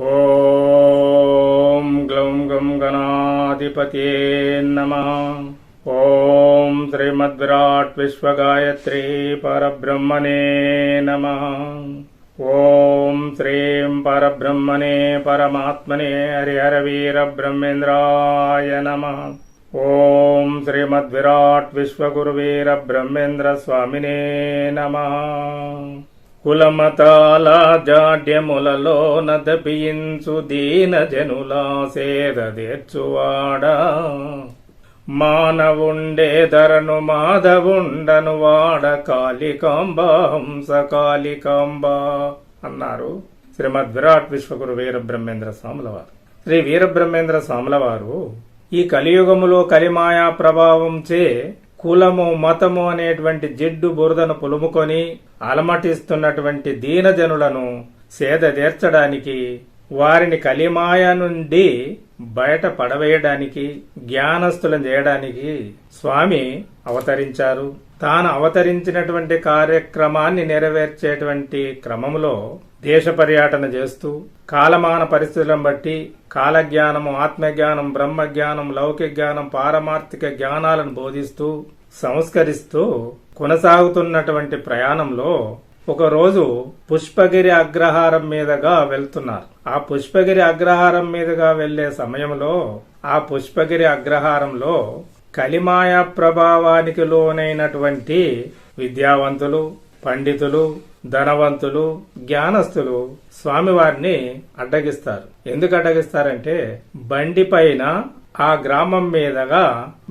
ఓం గ్లౌం గం గణాధిపతే నమః. ఓం శ్రీమద్విరాట్ విశ్వగాయత్రీ పరబ్రహ్మణే నమః. ఓం శ్రీం పరబ్రహ్మణే పరమాత్మనే హరిహర వీర బ్రహ్మేంద్రాయ నమః. ఓం శ్రీమద్విరాట్ విశ్వగురువీర బ్రహ్మేంద్ర స్వామినే నమః. కులమతాల జాడ్యములలో నదపించు దీన జనుల సేదదేర్చువాడా, మానవుండే ధరను మాధవుండను వాడ కాళికాంబ హంస కాళికాంబ అన్నారు శ్రీమద్ విరాట్ విశ్వగురు వీర బ్రహ్మేంద్ర స్వాముల వారు. శ్రీ వీరబ్రహ్మేంద్ర స్వాముల వారు ఈ కలియుగములో కలిమాయా ప్రభావంచే కులము మతము అనేటువంటి జిడ్డు బురదను పులుముకొని అలమటిస్తున్నటువంటి దీనజనులను సేదతీర్చడానికి, వారిని కలిమాయ నుండి బయట పడవేయడానికి, జ్ఞానస్తులను చేయడానికి స్వామి అవతరించారు. తాను అవతరించినటువంటి కార్యక్రమాన్ని నెరవేర్చేటువంటి క్రమంలో దేశ పర్యటన చేస్తూ కాలమాన పరిస్థితులను బట్టి కాలజ్ఞానము, ఆత్మజ్ఞానం, బ్రహ్మజ్ఞానం, లౌకిక జ్ఞానం, పారమార్థిక జ్ఞానాలను బోధిస్తూ సంస్కరిస్తూ కొనసాగుతున్నటువంటి ప్రయాణంలో ఒకరోజు పుష్పగిరి అగ్రహారం మీదుగా వెళ్తున్నారు. ఆ పుష్పగిరి అగ్రహారం మీదుగా వెళ్లే సమయంలో ఆ పుష్పగిరి అగ్రహారంలో కలిమాయ ప్రభావానికి లోనైనటువంటి విద్యావంతులు, పండితులు, ధనవంతులు, జ్ఞానస్తులు స్వామివారిని అడ్డగిస్తారు. ఎందుకు అడ్డగిస్తారంటే బండి పైన ఆ గ్రామం మీదుగా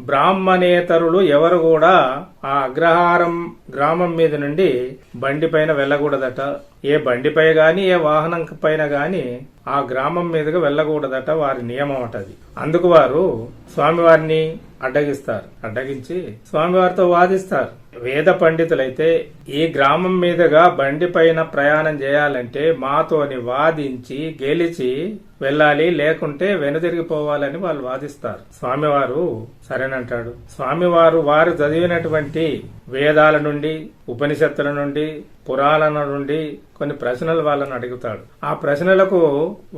బ్రాహ్మణేతరులు ఎవరు కూడా ఆ అగ్రహారం గ్రామం మీద నుండి బండి పైన వెళ్ళకూడదట. ఏ బండిపై గాని ఏ వాహనం పైన గాని ఆ గ్రామం మీదుగా వెళ్ళకూడదట, వారి నియమం అటది. అందుకు వారు స్వామివారిని అడ్డగిస్తారు. అడ్డగించి స్వామివారితో వాదిస్తారు. వేద పండితులైతే ఈ గ్రామం మీదుగా బండి పైన ప్రయాణం చేయాలంటే మాతోని వాదించి గెలిచి వెళ్ళాలి, లేకుంటే వెనుదిరిగిపోవాలని వాళ్ళు వాదిస్తారు. స్వామివారు సరేనంటాడు. స్వామివారు వారు చదివినటువంటి వేదాల నుండి, ఉపనిషత్తుల నుండి, పురాణాల నుండి కొన్ని ప్రశ్నలు వాళ్ళని అడుగుతాడు. ఆ ప్రశ్నలకు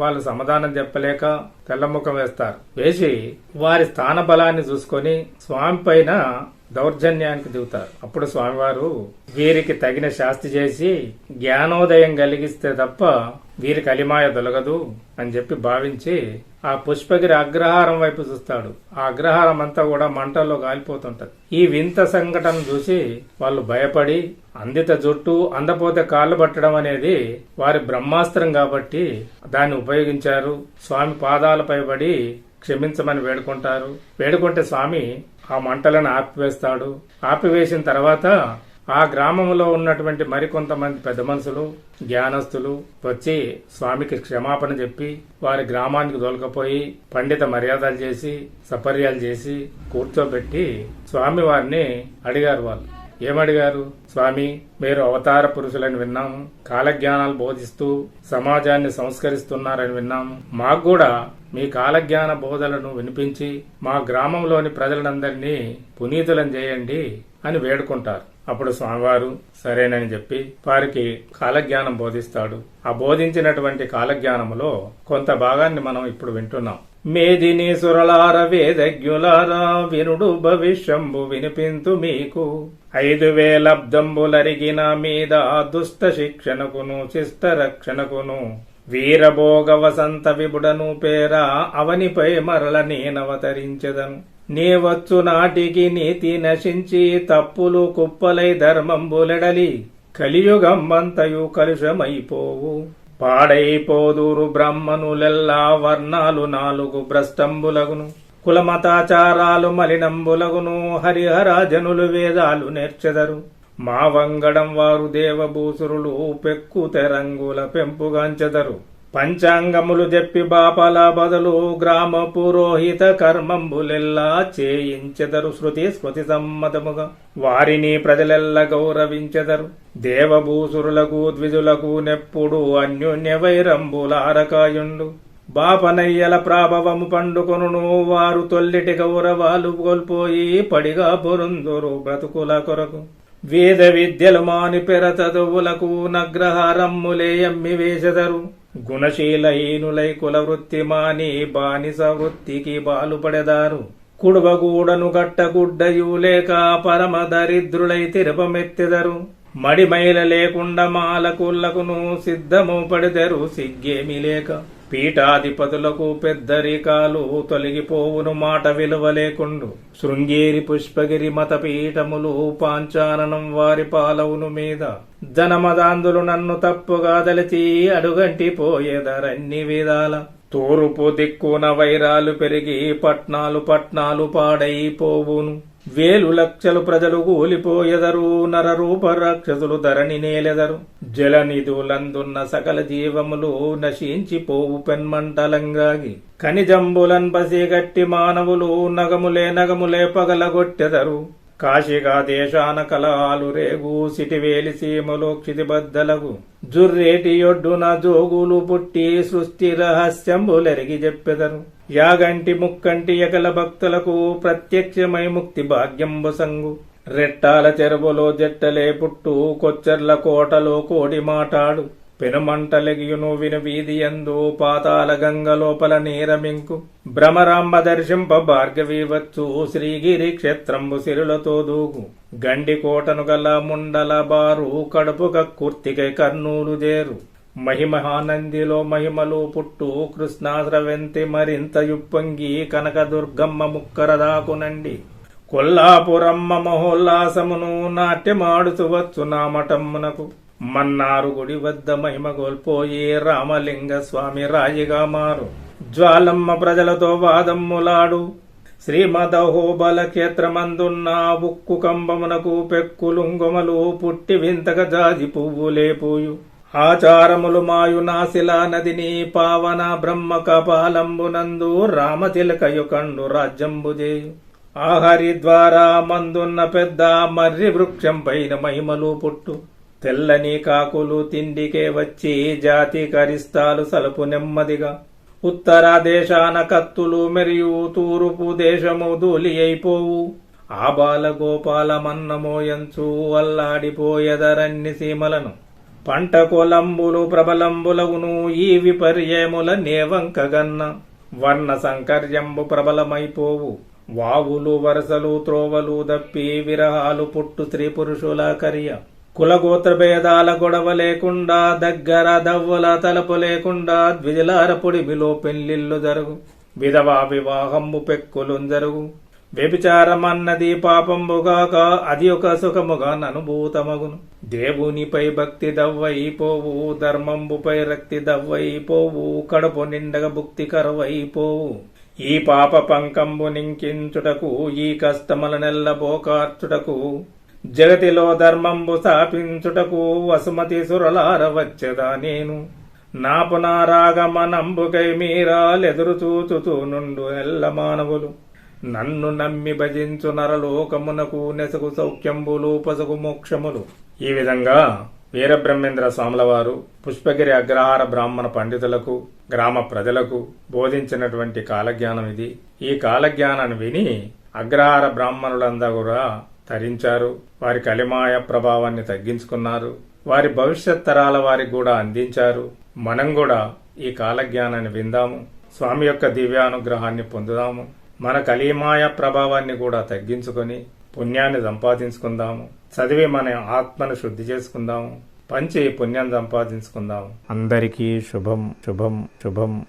వాళ్ళు సమాధానం చెప్పలేక తెల్లముఖం వేస్తారు. వేసి వారి స్థాన బలాన్ని చూసుకొని స్వామి పైన దౌర్జన్యానికి దిగుతారు. అప్పుడు స్వామివారు వీరికి తగిన శాస్తి చేసి జ్ఞానోదయం కలిగిస్తే తప్ప వీరికి కలిమాయ దొలగదు అని చెప్పి భావించి ఆ పుష్పగిరి అగ్రహారం వైపు చూస్తాడు. ఆ అగ్రహారం అంతా కూడా మంటల్లో కాలిపోతుంటది. ఈ వింత సంఘటన చూసి వాళ్ళు భయపడి అందిత జుట్టు అందపోతే కాళ్ళు పట్టడం అనేది వారి బ్రహ్మాస్త్రం కాబట్టి దాన్ని ఉపయోగించారు. స్వామి పాదాలపై పడి క్షమించమని వేడుకుంటారు. వేడుకుంటే స్వామి ఆ మంటలను ఆపివేస్తాడు. ఆపివేసిన తర్వాత ఆ గ్రామంలో ఉన్నటువంటి మరికొంతమంది పెద్ద మనుషులు, జ్ఞానస్తులు వచ్చి స్వామికి క్షమాపణ చెప్పి వారి గ్రామానికి దొలకపోయి పండిత మర్యాదలు చేసి సపర్యాలు చేసి కూర్చోబెట్టి స్వామి వారిని అడిగారు. వాళ్ళు ఏమడిగారు? స్వామి, మీరు అవతార పురుషులని విన్నాము, కాలజ్ఞానాలు బోధిస్తూ సమాజాన్ని సంస్కరిస్తున్నారని విన్నాము. మాకు కూడా మీ కాలజ్ఞాన బోధలను వినిపించి మా గ్రామంలోని ప్రజలందరినీ పునీతులను చేయండి అని వేడుకుంటారు. అప్పుడు స్వామివారు సరేనని చెప్పి వారికి కాలజ్ఞానం బోధిస్తాడు. ఆ బోధించినటువంటి కాలజ్ఞానములో కొంత భాగాన్ని మనం ఇప్పుడు వింటున్నాం. మేదిని సురలార వేదజ్ఞులారా వినుడు భవిష్యంబు వినిపింతు మీకు 5,000 అబ్దంబులరిగిన మీద దుష్ట శిక్షణకును శిష్ట రక్షణకును వీరభోగ వసంత విబుడను పేరా అవనిపై మరల నేనవతరించెదను. నీవచ్చు నాటికి నీతి నశించి తప్పులు కుప్పలై ధర్మంబులెడలి కలియుగంబంతయు కలుషమైపోవు. పాడైపోదురు బ్రహ్మనులెల్లా వర్ణాలు 4 భ్రష్టంబులగును. కులమతాచారాలు మలినంబులగును. హరిహర జనులు వేదాలు నేర్చెదరు. మా వంగడం వారు దేవభూసురులు పెక్కు తెరంగుల పెంపుగాంచెదరు. పంచాంగములు చెప్పి బాపల బదులు గ్రామ పురోహిత కర్మంబులెల్లా చేయించెదరు. శృతి స్మృతి సమ్మతముగా వారిని ప్రజలెల్ల గౌరవించెదరు. దేవభూసురులకు ద్విజులకు నెప్పుడు అన్యోన్య వైరంబులారకాయుండు. బాపనయ్యల ప్రాభవము పండుకొను వారు తొల్లిటి గౌరవాలు కోల్పోయి పడిగా పొరుందురు బ్రతుకుల కొరకు. వేద విద్యలు మాని పెర చదువులకు నగ్రహారమ్ములే అమ్మి వేసెదరు. గుణశీలహీనులై కులవృత్తి మాని బానిస వృత్తికి బాలుపడెదారు. కుడువగూడను గట్టగుడ్డయు లేక పరమ దరిద్రులై తిరపమెత్తెదరు. మడిమైల లేకుండా మాలకులకును సిద్ధము పడెదరు సిగ్గేమి లేక. పీఠాధిపతులకు పెద్దరికాలు తొలగిపోవును మాట విలువ లేకుండు. శృంగేరి పుష్పగిరి మత పీఠములు పాంచాననం వారి పాలవును మీద. జనమదాంధులు నన్ను తప్పుగా దలిచి అడుగంటి పోయేదరన్ని విధాల. తూర్పు దిక్కున వైరాలు పెరిగి పట్నాలు పాడైపోవును. వేలు లక్షలు ప్రజలు కూలిపోయెదరు. నరరూప రాక్షసులు ధరణి నేలెదరు. జలనిధులందున్న సకల జీవములు నశించిపోవు పెన్మంటలంగాగి. ఖనిజంబులన్ పసిగట్టి మానవులు నగములే పగలగొట్టెదరు. కాశిగా దేశాన కలహాలు రేగు. సిటివేలి సీమలో క్షితిబద్దలగు. జుర్రేటి ఒడ్డున జోగులు పుట్టి సృష్టి రహస్యంబులెరిగి చెప్పెదరు. యాగంటి ముక్కంటి ఎకల భక్తులకు ప్రత్యక్షమై ముక్తి భాగ్యంబు సంగు. రెట్టాల చెరువులో జట్టలే పుట్టు. కొచ్చెర్ల కోటలో కోడి మాటాడు. పెనుమంటలెగియును విను వీధియందు. పాతాల గంగ లోపల నీరమింకు. భ్రమరాంబ దర్శింప భార్గవి వచ్చు. శ్రీగిరి క్షేత్రంబు సిరులతో దూగు. గండి కోటను గల ముండల బారు. కడుపు కక్కుర్తికై కర్నూలు జేరు. మహిమహానందిలో మహిమలు పుట్టు. కృష్ణాశ్రవెంతి మరింత యుప్పొంగి. కనకదుర్గమ్మ ముక్కరదాకునండి. కొల్లాపురమ్మ మహోల్లాసమును నాట్యమాడుతూ వచ్చు నా మఠమ్మునకు. మన్నారు గుడి వద్ద మహిమ గోల్పోయి. రామలింగ స్వామి రాయిగా మారు. జ్వాలమ్మ ప్రజలతో వాదమ్ములాడు. శ్రీమదహోబల క్షేత్రమందున్న ఉక్కు కంబమునకు పెక్కులుంగొమలు పుట్టి వింతక జాజి పువ్వులేపోయు. ఆచారములు మాయు నాశిలా నదిని పావన బ్రహ్మ కపాలంబునందు. రామతిలకయు కండు రాజ్యంబుజేయు. ఆహరి ద్వారా మందున్న పెద్ద మర్రి వృక్షం పైన మహిమలు పుట్టు. తెల్లని కాకులు తిండికే వచ్చి. జాతి కరిస్తాలు సలుపు నెమ్మదిగా. ఉత్తర దేశాన కత్తులు మెరియు. తూర్పు దేశము ధూళి అయిపోవు. ఆబాల గోపాలమన్నమోయంచు. అల్లాడిపోయెదరన్ని సీమలను. పంట కొలంబులు ప్రబలంబులగును. ఈ విపర్యముల నేవంకగన్న. వర్ణ సంకర్యంబు ప్రబలమైపోవు. వావులు వరసలు త్రోవలు దప్పి. విరహాలు పుట్టు స్త్రీ పురుషుల కర్య. కులగోత్ర భేదాల గొడవ లేకుండా. దగ్గర దవ్వల తలపు లేకుండా. ద్విజలార పొడిమిలో పెళ్లిళ్లు జరుగు. విధవా వివాహంబు పెక్కులు జరుగు. వ్యభిచారమన్నది పాపంబుగాక. అది ఒక సుఖముగా అనుభూతమగును. దేవునిపై భక్తి దవ్వైపోవు. ధర్మంబుపై రక్తి దవ్వైపోవు. కడుపు నిండగ భుక్తి కరువైపోవు. ఈ పాప పంకంబు నింకించుటకు. ఈ కష్టముల నెల్లబోకార్చుటకు. జగతిలో ధర్మంబు స్థాపించుటకు. వసుమతి సురలార వచ్చేదా నేను. నా పునరాగమనంబుకై మీరాలెదురు చూచుతూ నుండు ఎల్ల మానవులు. నన్ను నమ్మి భజించు నరలోకమునకు. నెసగు సౌఖ్యంబులు పసగు మోక్షములు. ఈ విధంగా వీరబ్రహ్మేంద్ర స్వాముల వారు పుష్పగిరి అగ్రహార బ్రాహ్మణ పండితులకు గ్రామ ప్రజలకు బోధించినటువంటి కాలజ్ఞానం ఇది. ఈ కాలజ్ఞానాన్ని విని అగ్రహార బ్రాహ్మణులందరూ కూడా తరించారు. వారి కలిమాయ ప్రభావాన్ని తగ్గించుకున్నారు. వారి భవిష్యత్ తరాల వారికి కూడా అందించారు. మనం కూడా ఈ కాలజ్ఞానాన్ని విందాము. స్వామి యొక్క దివ్యానుగ్రహాన్ని పొందుదాము. మన కలిమాయ ప్రభావాన్ని కూడా తగ్గించుకొని పుణ్యాన్ని సంపాదించుకుందాము. చదివి మన ఆత్మను శుద్ధి చేసుకుందాము. పంచి పుణ్యం సంపాదించుకుందాము. అందరికీ శుభం శుభం శుభం.